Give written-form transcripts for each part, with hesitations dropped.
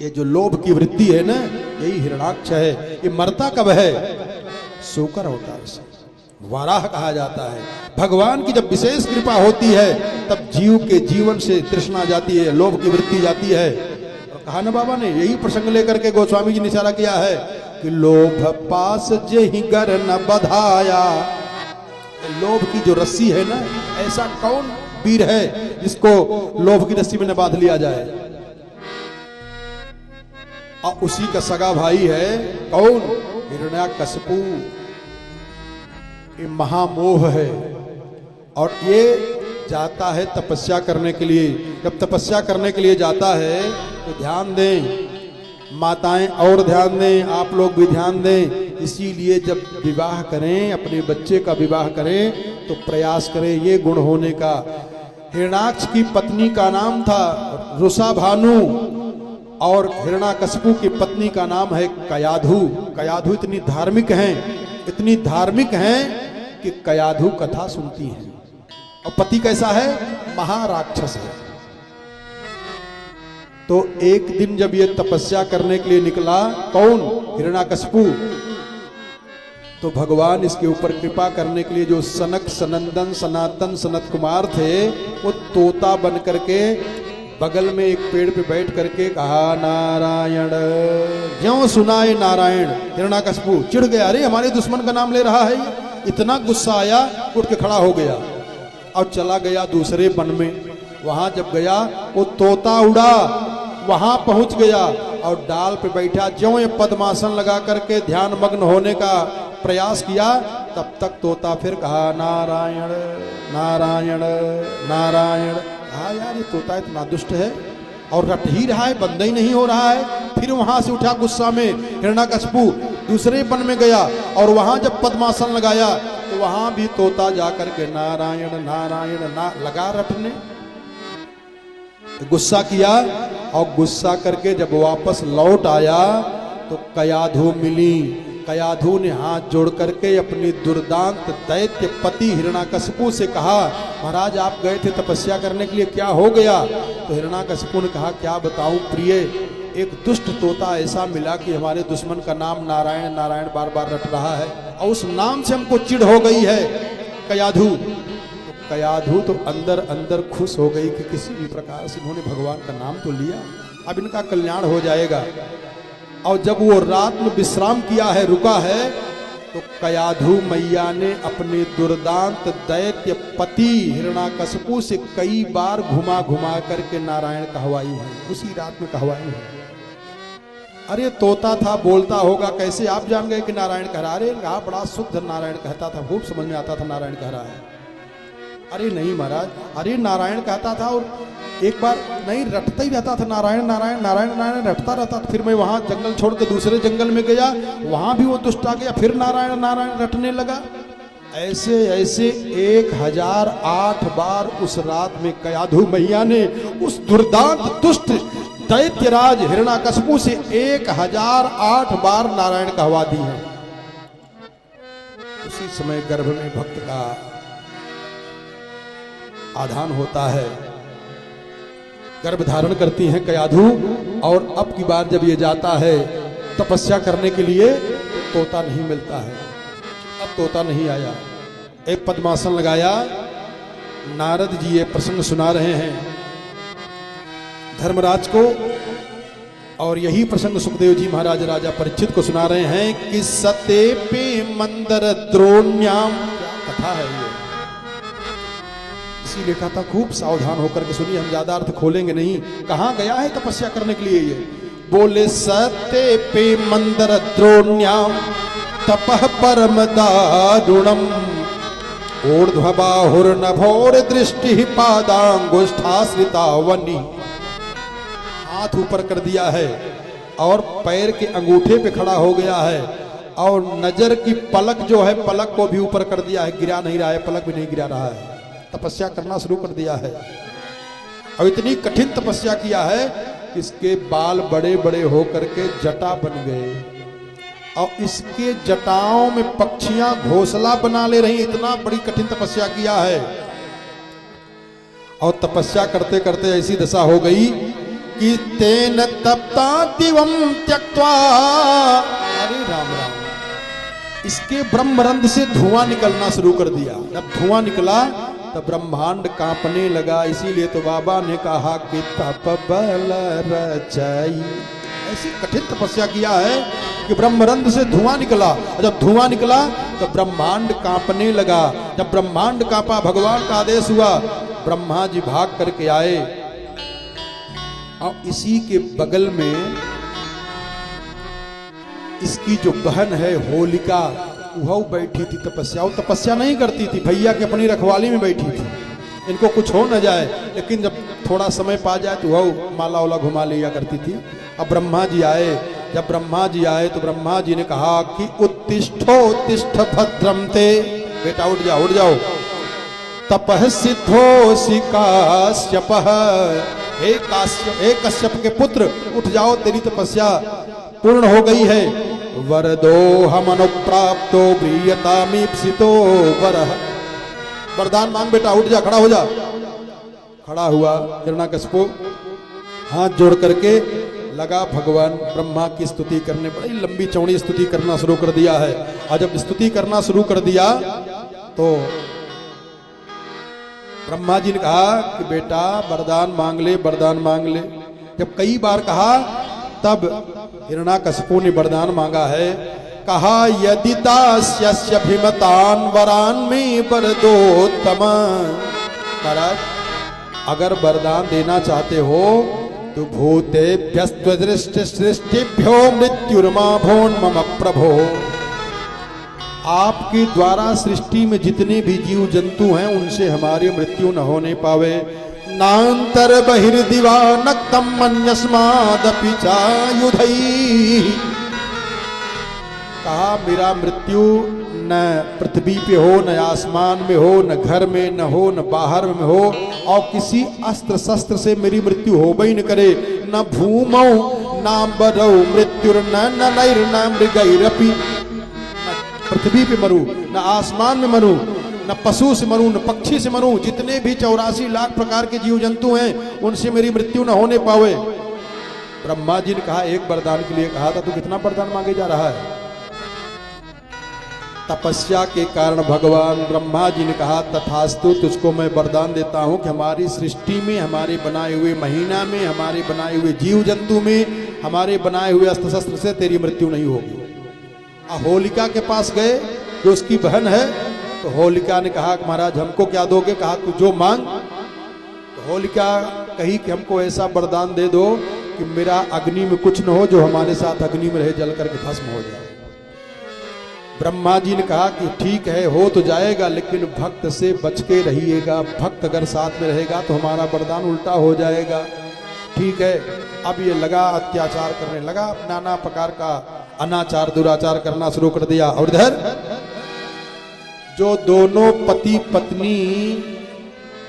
ये जो लोभ की वृत्ति है ना, यही हिरणाक्ष है। ये मरता कब है? सोकर होता है, इसे वाराह कहा जाता है। भगवान की जब विशेष कृपा होती है तब जीव के जीवन से तृष्णा जाती है, लोभ की वृत्ति जाती है। और कहा ना बाबा ने, यही प्रसंग लेकर के गोस्वामी जी ने इशारा किया है कि लोभ पास जेहि गर न बधाया। लोभ की जो रस्सी है ना, ऐसा कौन वीर है जिसको लोभ की रस्सी में न बांध लिया जाए? और उसी का सगा भाई है कौन? हिरण्याकश्यपु। ये महामोह है। और ये जाता है तपस्या करने के लिए। जब तपस्या करने के लिए जाता है तो ध्यान दें, माताएं और ध्यान दें, आप लोग भी ध्यान दें। इसीलिए जब विवाह करें, अपने बच्चे का विवाह करें तो प्रयास करें ये गुण होने का। हिरणाक्ष की पत्नी का नाम था रुषा भानु और हिरण्याकश्यपु की पत्नी का नाम है कयाधु। कयाधु इतनी धार्मिक हैं कि कयाधु कथा सुनती हैं। और पति कैसा है? महाराक्षस है। तो एक दिन जब ये तपस्या करने के लिए निकला, कौन? हिरण्याकश्यपु, तो भगवान इसके ऊपर कृपा करने के लिए जो सनक सनंदन सनातन सनत कुमार थे, वो तोता बन करके बगल में एक पेड़ पे बैठ करके कहा नारायण। ज्यों सुनाए नारायण, हिरण्याकश्यपु चिढ़ गया, अरे हमारे दुश्मन का नाम ले रहा है। इतना गुस्सा आया, उठ के खड़ा हो गया और चला गया दूसरे वन में। वहां जब गया वो तोता उड़ा, वहां पहुंच गया और डाल पे बैठा। ज्यों ये पद्मासन लगा करके ध्यान मग्न होने का प्रयास किया, तब तक तोता फिर कहा नारायण नारायण नारायण। हाँ यार, ये तोता इतना दुष्ट है और रट ही रहा है, बंद ही नहीं हो रहा है। फिर वहां से उठा गुस्सा में हिरण्याकश्यपु, दूसरे वन में गया और वहां जब पद्मासन लगाया तो वहां भी तोता जाकर के नारायण नारायण लगा रटने। गुस्सा किया और गुस्सा करके जब वापस लौट आया तो कयाधु मिली। कयाधु ने हाथ जोड़ करके अपनी दुर्दांत दैत्य पति हिरण्याकश्यपु से कहा, महाराज आप गए थे तपस्या करने के लिए, क्या हो गया? तो हिरण्याकश्यपु ने कहा, क्या बताऊं प्रिय, एक दुष्ट तोता ऐसा मिला कि हमारे दुश्मन का नाम नारायण नारायण बार बार रट रहा है और उस नाम से हमको चिढ़ हो गई है। कयाधु तो अंदर अंदर खुश हो गई कि किसी भी प्रकार से इन्होंने भगवान का नाम तो लिया, अब इनका कल्याण हो जाएगा। और जब वो रात में विश्राम किया है, रुका है, तो कयाधु मैया ने अपने दुर्दांत दैत्य पति हिरण्याकश्यपु से कई बार घुमा घुमा करके नारायण कहवाई है, उसी रात में कहवाई है। अरे तोता था, बोलता होगा, कैसे आप जान गए कि नारायण कह रहा? अरे कहा बड़ा शुद्ध नारायण कहता था, खूब समझ में आता था नारायण कह रहा है। अरे नहीं महाराज, अरे नारायण कहता था और एक बार नहीं रटता ही रहता था, नारायण नारायण नारायण नारायण रटता रहता था। फिर मैं वहां जंगल छोड़ के दूसरे जंगल में गया, वहां भी वो दुष्ट आ गया, फिर नारायण नारायण रटने लगा। ऐसे ऐसे 1008 बार उस रात में कयाधु मैया ने उस दुर्दांत दुष्ट दैत्यराज हिरण्याकश्यपु से 1008 बार नारायण कहवा दी है। उसी समय गर्भ में भक्त का आधान होता है, गर्भ धारण करती हैं कयाधु। और अब की बार जब ये जाता है तपस्या करने के लिए, तोता नहीं मिलता है। अब तोता नहीं आया, एक पद्मासन लगाया। नारद जी ये प्रसंग सुना रहे हैं धर्मराज को, और यही प्रसंग सुखदेव जी महाराज राजा परीक्षित को सुना रहे हैं कि सते पे मंदर द्रोण्याम। क्या कथा है ये, इसीलिए कहा था खूब सावधान होकर के सुनिए, हम ज्यादा अर्थ खोलेंगे नहीं। कहां गया है तपस्या करने के लिए? ये बोले सते पे मंदर द्रोण्याम तपः परम दारुणम ऊर्ध्वबाहुर्नभोर दृष्टि पादांगुष्ठाश्रिता वनी। हाथ ऊपर कर दिया है और पैर के अंगूठे पे खड़ा हो गया है और नजर की पलक जो है, पलक को भी ऊपर कर दिया है, गिरा नहीं रहा है, पलक भी नहीं गिरा रहा है, तपस्या करना शुरू कर दिया है। और इतनी कठिन तपस्या किया है कि इसके बाल बड़े बड़े होकर के जटा बन गए और इसके जटाओं में पक्षियां घोंसला बना ले रही। इतना बड़ी कठिन तपस्या किया है और तपस्या करते करते ऐसी दशा हो गई कि तेन तप्ता दिवम त्यक्त्वा। अरे राम राम, इसके ब्रह्मरंध्र से धुआं निकलना शुरू कर दिया। जब धुआं निकला तब ब्रह्मांड कांपने लगा। इसीलिए तो बाबा ने कहा कि तप बल रचाई, ऐसी कठिन तपस्या किया है कि ब्रह्मरंध्र से धुआं निकला। और जब धुआं निकला तो ब्रह्मांड कांपने लगा। जब ब्रह्मांड कांपा, भगवान का आदेश हुआ, ब्रह्मा जी भाग करके आए। और इसी के बगल में इसकी जो बहन है होलिका, वह बैठी थी तपस्या। वो तपस्या नहीं करती थी, भैया की अपनी रखवाली में बैठी थी, इनको कुछ हो न जाए। लेकिन जब थोड़ा समय पा जाए तो वह माला वाला घुमा लिया करती थी। अब ब्रह्मा जी आए। जब ब्रह्मा जी आए तो ब्रह्मा जी ने कहा कि उत्तिष्ठो उत्तिष्ठ भद्रम ते, बेटा उठ जाओ उठ जाओ। तपः सिद्धोऽसि काश्यपः, हे कश्यप के पुत्र उठ जाओ, तेरी तपस्या पूर्ण हो गई है। वरदो हम अनुप्राप्तो ब्रियतामीप्सितो वरः, वरदान मांग बेटा, उठ जा, खड़ा हो जा। खड़ा हुआ हिरण्याकशिपु, हाथ जोड़ करके लगा भगवान ब्रह्मा की स्तुति करने। बड़ी लंबी चौड़ी स्तुति करना शुरू कर दिया है। और जब स्तुति करना शुरू कर दिया तो ब्रह्मा जी ने कहा कि बेटा वरदान मांग ले, वरदान मांग ले। जब कई बार कहा तब हिरण्याकशिपु ने वरदान मांगा है। कहा यदि दास्यस्य भीमतान वरान में वरदोत्तम, महाराज अगर वरदान देना चाहते हो तो भूतेभ्यस्त्वदृष्टिसृष्टिभ्यो मृत्युर्मा भोन् मम प्रभो, आपके द्वारा सृष्टि में जितने भी जीव जंतु हैं उनसे हमारी मृत्यु न होने पावे। नांतर बहिर्दिवा नक्तम मन्यस्मादपि चायुधैः, कहा मेरा मृत्यु न पृथ्वी पे हो, न आसमान में हो, न घर में न हो, न बाहर में हो, और किसी अस्त्र शस्त्र से मेरी मृत्यु हो ही न करे। न भूमौ नाम्बरौ मृत्युर्न नैर्न मृगैरपि, न पृथ्वी पे मरूं, न आसमान में मरूं, न पशु से मरूं, न पक्षी से मरूं, जितने भी 84 लाख प्रकार के जीव जंतु हैं उनसे मेरी मृत्यु न होने पावे। ब्रह्मा जी ने कहा एक वरदान के लिए कहा था, तू कितना वरदान मांगे जा रहा है? तपस्या के कारण भगवान ब्रह्मा जी ने कहा तथास्तु, तुझको मैं वरदान देता हूं कि हमारी सृष्टि में, हमारे बनाए हुए महीना में, हमारे बनाए हुए जीव जंतु में, हमारे बनाए हुए अस्त्र शस्त्र से तेरी मृत्यु नहीं होगी। होलिका के पास गए जो उसकी बहन है, तो होलिका ने कहा कि महाराज हमको क्या दोगे? कहा तू जो मांग। तो होलिका कही कि हमको ऐसा वरदान दे दो कि मेरा अग्नि में कुछ न हो, जो हमारे साथ अग्नि में रहे जल करके भस्म हो जाए। ब्रह्मा जी ने कहा कि ठीक है, हो तो जाएगा, लेकिन भक्त से बच के रहिएगा। भक्त अगर साथ में रहेगा तो हमारा वरदान उल्टा हो जाएगा। ठीक है। अब ये लगा अत्याचार करने लगा, नाना प्रकार का अनाचार दुराचार करना शुरू कर दिया। और इधर जो दोनों पति पत्नी,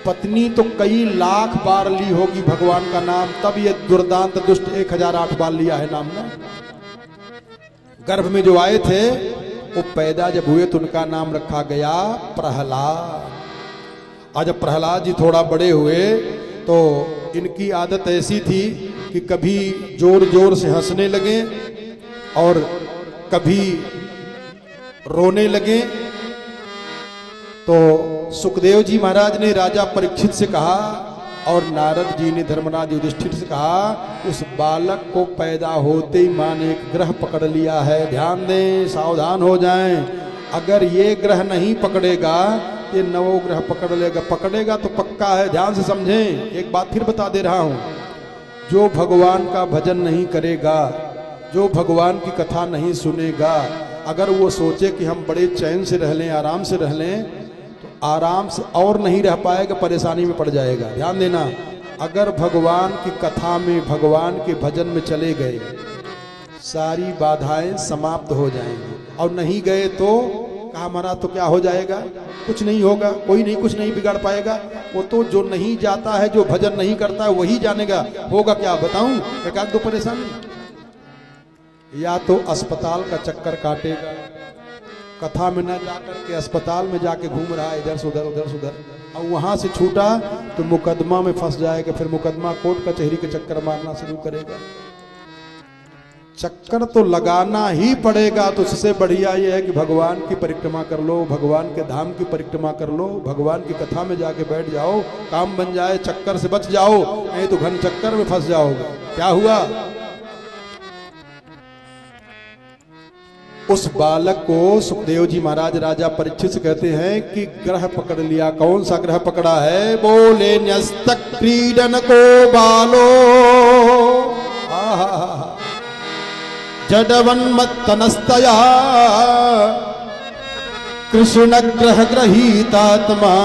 पत्नी तो कई लाख बार ली होगी भगवान का नाम, तब ये दुर्दांत दुष्ट 1008 बार लिया है नाम ना। गर्भ में जो आए थे वो पैदा जब हुए तो उनका नाम रखा गया प्रहलाद। आज जब प्रहलाद जी थोड़ा बड़े हुए तो इनकी आदत ऐसी थी कि कभी जोर जोर से हंसने लगे और कभी रोने लगे। तो सुखदेव जी महाराज ने राजा परीक्षित से कहा और नारद जी ने धर्मराज युधिष्ठिर से कहा, उस बालक को पैदा होते ही मां ने एक ग्रह पकड़ लिया है, ध्यान दें, सावधान हो जाएं। अगर ये ग्रह नहीं पकड़ेगा ये नवो ग्रह पकड़ लेगा, पकड़ेगा तो पक्का है, ध्यान से समझें। एक बात फिर बता दे रहा हूं, जो भगवान का भजन नहीं करेगा, जो भगवान की कथा नहीं सुनेगा, अगर वो सोचे कि हम बड़े चैन से रह लें, आराम से रह लें, तो आराम से और नहीं रह पाएगा, परेशानी में पड़ जाएगा। ध्यान देना, अगर भगवान की कथा में, भगवान के भजन में चले गए, सारी बाधाएं समाप्त हो जाएंगी। और नहीं गए तो कहा हमारा तो क्या हो जाएगा, कुछ नहीं होगा, कोई नहीं, कुछ नहीं बिगाड़ पाएगा। वो तो जो नहीं जाता है, जो भजन नहीं करता है, वही जानेगा होगा क्या। बताऊं एक आध दो परेशानी, या तो अस्पताल का चक्कर काटेगा, कथा में न जाकर के अस्पताल में जाके घूम रहा है इधर से उधर उधर से उधर, और वहां से छूटा तो मुकदमा में फंस जाएगा, फिर मुकदमा कोर्ट कचहरी के चक्कर मारना शुरू करेगा। चक्कर तो लगाना ही पड़ेगा। तो उससे बढ़िया ये है कि भगवान की परिक्रमा कर लो, भगवान के धाम की परिक्रमा कर लो, भगवान की कथा में जाके बैठ जाओ, काम बन जाए, चक्कर से बच जाओ, नहीं तो घन चक्कर में फंस जाओगे। क्या हुआ? उस बालक को सुखदेव जी महाराज राजा परीक्षित से कहते हैं कि ग्रह पकड़ लिया। कौन सा ग्रह पकड़ा है? बोले न्यस्तक क्रीडन को बालो जडवन्मत्तनस्तया कृष्ण ग्रह ग्रहीतात्मा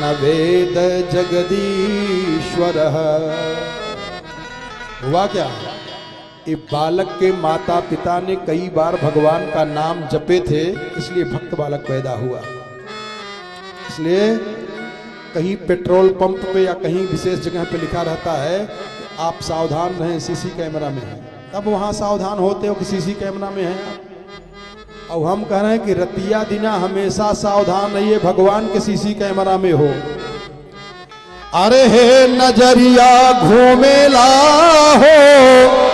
न वेद जगदीश्वर। हुआ क्या? ये बालक के माता पिता ने कई बार भगवान का नाम जपे थे, इसलिए भक्त बालक पैदा हुआ। इसलिए कहीं पेट्रोल पंप पे या कहीं विशेष जगह पे लिखा रहता है कि आप सावधान रहें, सीसी कैमरा में है, तब वहां सावधान होते हो कि सीसी कैमरा में है। और हम कह रहे हैं कि रतिया दिना हमेशा सावधान रहिए, भगवान के सीसी कैमरा में हो। अरे हे नजरिया घूमेला हो